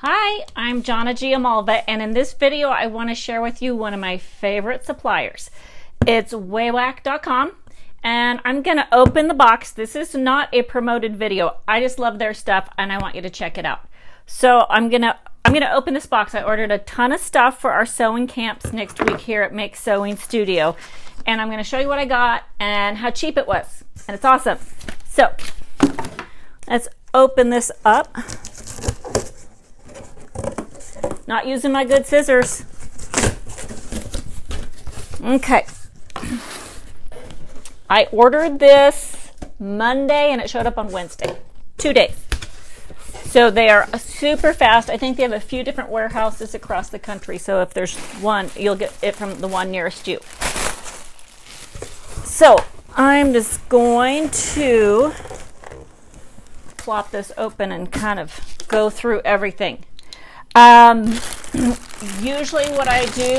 Hi, I'm Jonna Giamalva, and in this video I want to share with you one of my favorite suppliers. It's Wawak.com, and I'm going to open the box. This is not a promoted video. I just love their stuff and I want you to check it out. So I'm gonna open this box. I ordered a ton of stuff for our sewing camps next week here at Make Sewing Studio, and I'm going to show you what I got and how cheap it was, and it's awesome. So let's open this up. Not using my good scissors. Okay. I ordered this Monday and it showed up on Wednesday. 2 days. So they are super fast. I think they have a few different warehouses across the country. So if there's one, you'll get it from the one nearest you. So I'm just going to plop this open and kind of go through everything. Usually what I do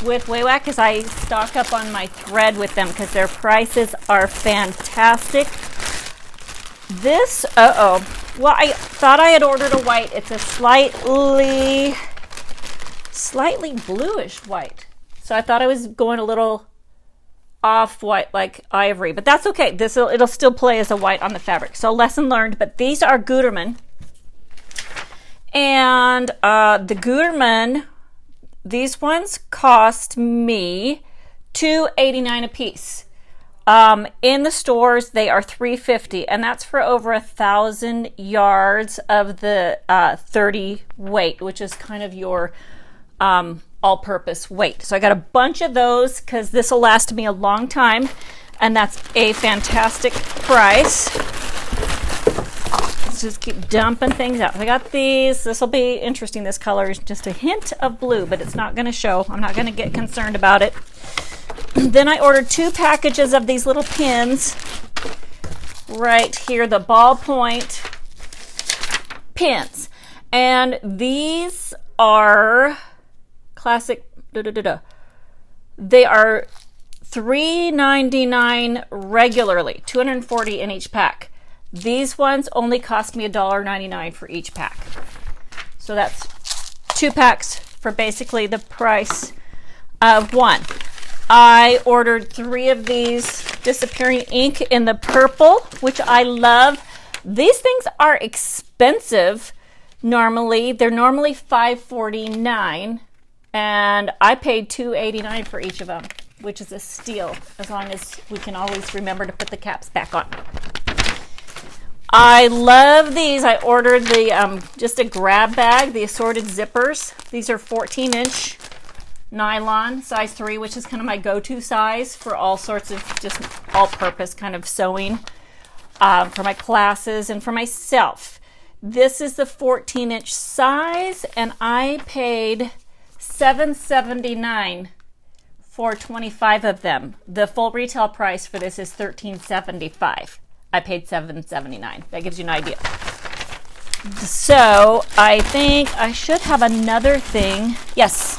with Wawak is I stock up on my thread with them because their prices are fantastic. This, well, I thought I had ordered a white. It's a slightly bluish white. So I thought I was going a little off white like ivory, but that's okay. It'll still play as a white on the fabric. So lesson learned, but these are Gutermann. And the Gutermann, these ones cost me $2.89 a piece. In the stores, they are $3.50, and that's for over 1,000 yards of the 30 weight, which is kind of your all-purpose weight. So I got a bunch of those because this will last me a long time, and that's a fantastic price. Just keep dumping things out. I got these. This will be interesting. This color is just a hint of blue, but it's not going to show. I'm not going to get concerned about it. Then I ordered 2 packages of these little pins right here, the ballpoint pins. And these are classic. They are $3.99 regularly, 240 in each pack. These ones only cost me $1.99 for each pack. So that's 2 packs for basically the price of 1. I ordered 3 of these disappearing ink in the purple, which I love. These things are expensive normally. They're normally $5.49, and I paid $2.89 for each of them, which is a steal, as long as we can always remember to put the caps back on. I love these. I ordered the just a grab bag, the assorted zippers. These are 14-inch nylon, size 3, which is kind of my go-to size for all sorts of just all-purpose kind of sewing for my classes and for myself. This is the 14-inch size, and I paid $7.79 for 25 of them. The full retail price for this is $13.75. I paid $7.79. That gives you an idea. So I think I should have another thing. Yes,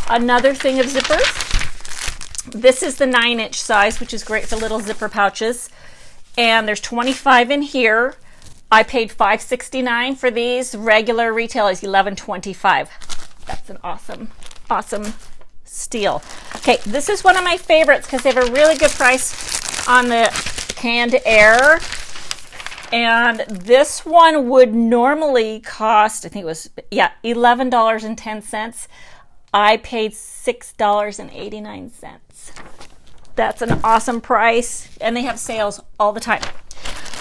another thing of zippers. This is the 9-inch size, which is great for little zipper pouches. And there's 25 in here. I paid $5.69 for these. Regular retail is $11.25. That's an awesome steal. Okay, this is one of my favorites because they have a really good price on the canned air, and this one would normally cost, I think it was, $11.10. I paid $6.89. That's an awesome price, and they have sales all the time.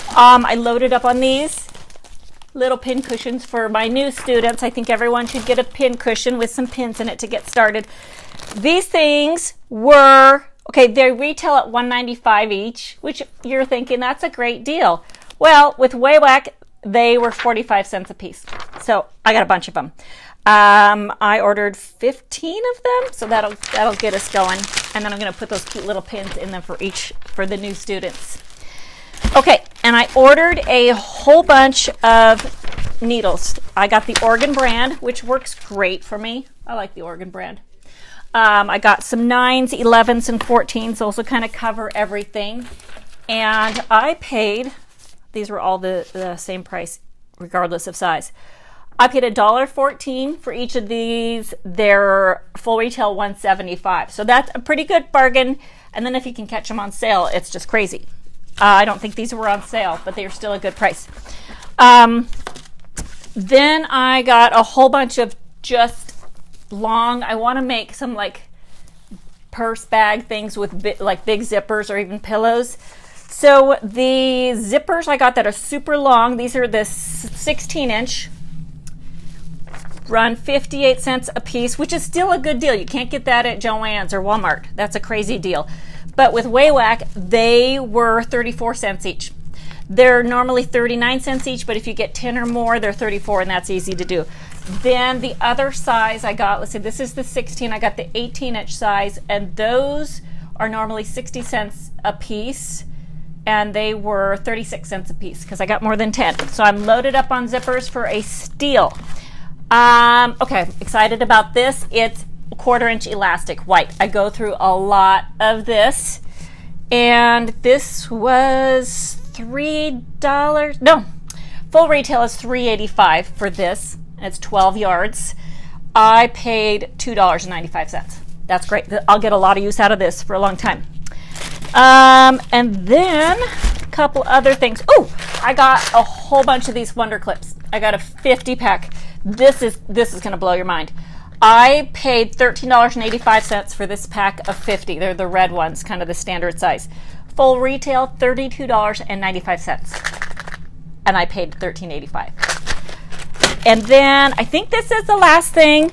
I loaded up on these little pin cushions for my new students. I think everyone should get a pin cushion with some pins in it to get started. These things were okay, they retail at $1.95 each, which you're thinking that's a great deal. Well, with Wawak, they were 45 cents a piece. So I got a bunch of them. I ordered 15 of them, so that'll get us going. And then I'm going to put those cute little pins in them for the new students. Okay, and I ordered a whole bunch of needles. I got the Oregon brand, which works great for me. I like the Oregon brand. I got some 9s, 11s, and 14s. Those will kind of cover everything. And I paid, these were all the same price regardless of size. I paid $1.14 for each of these. They're full retail $1.75. So that's a pretty good bargain. And then if you can catch them on sale, it's just crazy. I don't think these were on sale, but they're still a good price. Then I got a whole bunch of just long, I want to make some like purse bag things with big zippers or even pillows. So the zippers I got that are super long, these are the 16-inch, run 58 cents a piece, which is still a good deal. You can't get that at Joann's or Walmart. That's a crazy deal. But with Wawak, they were 34 cents each. They're normally 39 cents each, but if you get 10 or more, they're 34, and that's easy to do. Then the other size I got, let's see, this is the 16, I got the 18-inch size, and those are normally 60 cents a piece, and they were 36 cents a piece because I got more than 10. So I'm loaded up on zippers for a steal. Okay, excited about this. It's a 1/4-inch elastic white. I go through a lot of this, and this was $3. No, full retail is $3.85 for this. It's 12 yards. I paid $2.95. That's great. I'll get a lot of use out of this for a long time. And then a couple other things. Oh, I got a whole bunch of these Wonder Clips. I got a 50 pack. This is going to blow your mind. I paid $13.85 for this pack of 50. They're the red ones, kind of the standard size. Full retail, $32.95. And I paid $13.85. And then I think this is the last thing.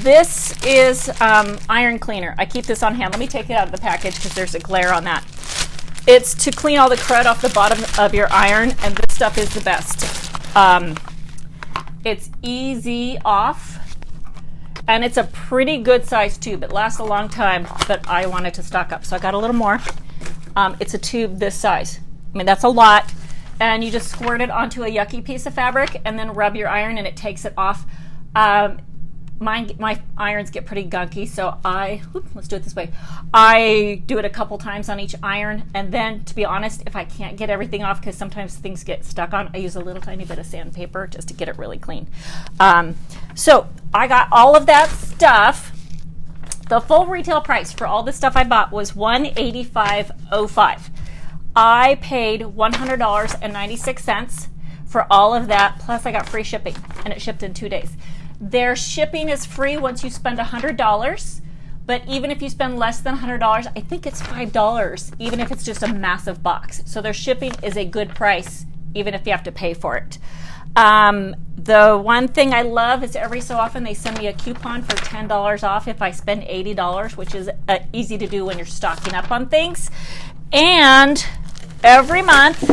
This is iron cleaner. I keep this on hand. Let me take it out of the package because there's a glare on that. It's to clean all the crud off the bottom of your iron, and this stuff is the best. It's easy off, and it's a pretty good size tube. It lasts a long time, but I wanted to stock up, so I got a little more. It's a tube this size. I mean, that's a lot. And you just squirt it onto a yucky piece of fabric and then rub your iron, and it takes it off. My irons get pretty gunky, so let's do it this way. I do it a couple times on each iron, and then, to be honest, if I can't get everything off, because sometimes things get stuck on, I use a little tiny bit of sandpaper just to get it really clean. So I got all of that stuff. The full retail price for all the stuff I bought was $185.05. I paid $100.96 for all of that, plus I got free shipping, and it shipped in 2 days. Their shipping is free once you spend $100, but even if you spend less than $100, I think it's $5, even if it's just a massive box. So their shipping is a good price, even if you have to pay for it. The one thing I love is every so often they send me a coupon for $10 off if I spend $80, which is easy to do when you're stocking up on things. And every month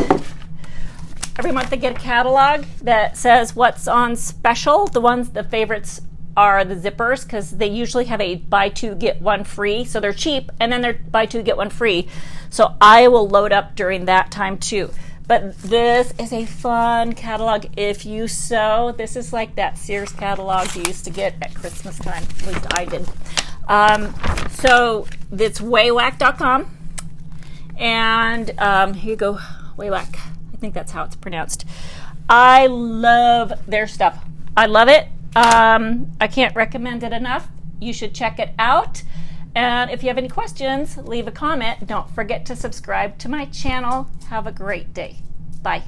I get a catalog that says what's on special. The favorites are the zippers, because they usually have a buy two get one free, so they're cheap, and then they're buy two get one free. So I will load up during that time too. But this is a fun catalog if you sew. This is like that Sears catalog you used to get at Christmas time. At least I did. So it's Wawak.com. And here you go, Wawak. I think that's how it's pronounced. I love their stuff. I love it. I can't recommend it enough. You should check it out. And if you have any questions, leave a comment. Don't forget to subscribe to my channel. Have a great day. Bye.